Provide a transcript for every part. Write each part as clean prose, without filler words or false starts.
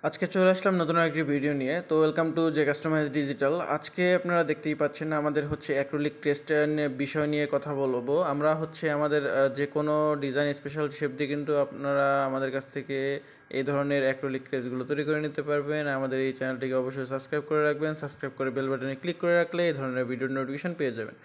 আজকে চলে আসলাম নতুন একটি ভিডিও নিয়ে। তো ওয়েলকাম টু যে কাস্টমাইজ ডিজিটাল। আজকে আপনারা দেখতেই পাচ্ছেন আমাদের হচ্ছে অ্যাক্রিলিক ক্রেস্ট বিষয় নিয়ে কথা বলবো। আমরা হচ্ছে আমাদের যে কোনো ডিজাইন স্পেশাল শেপ দিয়ে কিন্তু আপনারা আমাদের কাছ থেকে এই ধরনের অ্যাক্রিলিক ক্রেস্টগুলো তৈরি করে নিতে পারবেন। আমাদের এই চ্যানেলটিকে অবশ্যই সাবস্ক্রাইব করে রাখবেন। সাবস্ক্রাইব করে বেল বাটনে ক্লিক করে রাখলে এই ধরনের ভিডিওর নোটিফিকেশন পেয়ে যাবেন।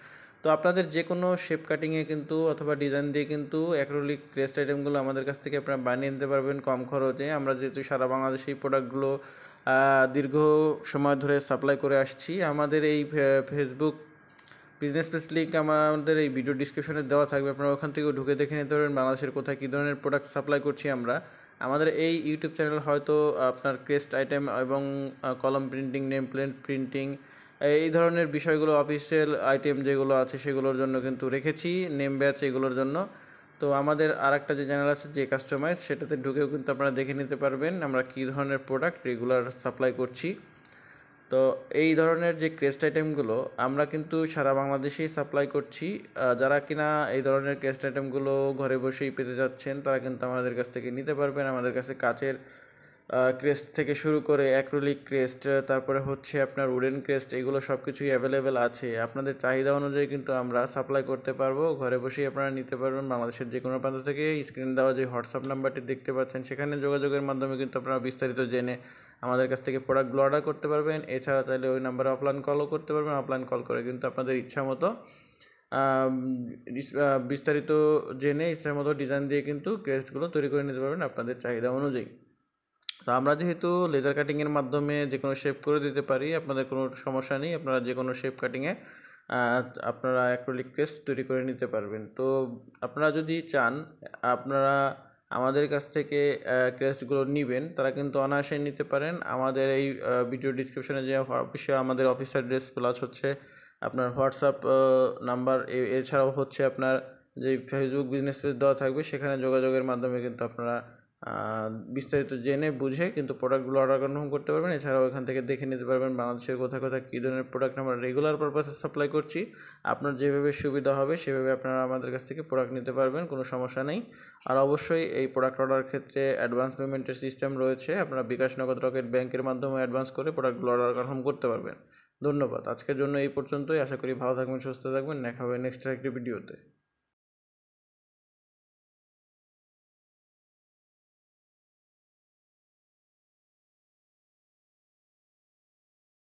তো আপনাদের যে কোনো শেপ কাটিংয়ে কিন্তু অথবা ডিজাইন দিয়ে কিন্তু অ্যাক্রিলিক ক্রেস্ট আইটেমগুলো আমাদের কাছ থেকে আপনারা বানিয়ে নিতে পারবেন কম খরচে। আমরা যেহেতু সারা বাংলাদেশে এই প্রোডাক্টগুলো দীর্ঘ সময় ধরে সাপ্লাই করে আসছি। আমাদের এই ফেসবুক বিজনেস পেজ লিঙ্ক আমাদের এই ভিডিও ডিসক্রিপশনে দেওয়া থাকবে, আপনারা ওখান থেকেও ঢুকে দেখে নিতে পারবেন বাংলাদেশের কোথায় কী ধরনের প্রোডাক্ট সাপ্লাই করছি আমরা। আমাদের এই ইউটিউব চ্যানেল হয়তো আপনার ক্রেস্ট আইটেম এবং কলম প্রিন্টিং, নেম প্লেট প্রিন্টিং, এই ধরনের বিষয়গুলো অফিসিয়াল আইটেম যেগুলো আছে সেগুলোর জন্য কিন্তু রেখেছি, নেম ব্যাচ এগুলোর জন্য। তো আমাদের আরেকটা যে চ্যানেল আছে যে কাস্টমাইজ, সেটাতে ঢুকেও কিন্তু আপনারা দেখে নিতে পারবেন আমরা কী ধরনের প্রোডাক্ট রেগুলার সাপ্লাই করছি। তো এই ধরনের যে ক্রেস্ট আইটেমগুলো আমরা কিন্তু সারা বাংলাদেশেই সাপ্লাই করছি। যারা কিনা এই ধরনের ক্রেস্ট আইটেমগুলো ঘরে বসেই পেতে যাচ্ছেন তারা কিন্তু আমাদের কাছ থেকে নিতে পারবেন। আমাদের কাছে কাচের ক্রেস্ট থেকে শুরু করে অ্যাক্রিলিক ক্রেস্ট, তারপরে হচ্ছে আপনার উডেন ক্রেস্ট, এগুলো সব কিছুই অ্যাভেলেবেল আছে। আপনাদের চাহিদা অনুযায়ী কিন্তু আমরা সাপ্লাই করতে পারবো। ঘরে বসেই আপনারা নিতে পারবেন বাংলাদেশের যে কোনো প্রান্ত থেকে। স্ক্রিন দেওয়া যে হোয়াটসঅ্যাপ নাম্বারটি দেখতে পাচ্ছেন সেখানে যোগাযোগের মাধ্যমে কিন্তু আপনারা বিস্তারিত জেনে আমাদের কাছ থেকে প্রোডাক্টগুলো অর্ডার করতে পারবেন। এছাড়া চাইলে ওই নাম্বারে অফলাইন কলও করতে পারবেন। অফলাইন কল করে কিন্তু আপনাদের ইচ্ছা মতো বিস্তারিত জেনে ইচ্ছা মতো ডিজাইন দিয়ে কিন্তু ক্রেস্টগুলো তৈরি করে নিতে পারবেন আপনাদের চাহিদা অনুযায়ী। তো আমরা যেহেতু লেজার কাটিংয়ের মাধ্যমে যে কোনো শেপ করে দিতে পারি, আপনাদের কোনো সমস্যা নেই। আপনারা যে কোনো শেপ কাটিংয়ে আপনারা অ্যাক্রিলিক ক্রেস্ট তৈরি করে নিতে পারবেন। তো আপনারা যদি চান আপনারা আমাদের কাছ থেকে ক্রেস্টগুলো নিবেন, তারা কিন্তু অনায়াসে নিতে পারেন। আমাদের এই ভিডিও ডিসক্রিপশনে যে অফিসে আমাদের অফিস অ্যাড্রেস প্লাস হচ্ছে আপনার হোয়াটসঅ্যাপ নাম্বার, এছাড়াও হচ্ছে আপনার যে ফেসবুক বিজনেস পেজ দেওয়া থাকবে সেখানে যোগাযোগের মাধ্যমে কিন্তু আপনারা বিস্তারিত জেনে বুঝে কিন্তু প্রোডাক্টগুলো অর্ডার কনফার্ম করতে পারবেন। এছাড়াও এখান থেকে দেখে নিতে পারবেন বাংলাদেশের কোথায় কোথায় কী ধরনের প্রোডাক্ট আমরা রেগুলার পারপাসে সাপ্লাই করছি। আপনার যেভাবে সুবিধা হবে সেভাবে আপনারা আমাদের কাছ থেকে প্রোডাক্ট নিতে পারবেন, কোনো সমস্যা নেই। আর অবশ্যই এই প্রোডাক্ট অর্ডার ক্ষেত্রে অ্যাডভান্স পেমেন্টের সিস্টেম রয়েছে। আপনারা বিকাশ, নগদ, রকেট ব্যাংকের মাধ্যমে অ্যাডভান্স করে প্রোডাক্টগুলো অর্ডার কনফার্ম করতে পারবেন। ধন্যবাদ। আজকের জন্য এই পর্যন্তই। আশা করি ভালো থাকবেন, সুস্থ থাকবেন। দেখা হবে নেক্সট একটি ভিডিওতে।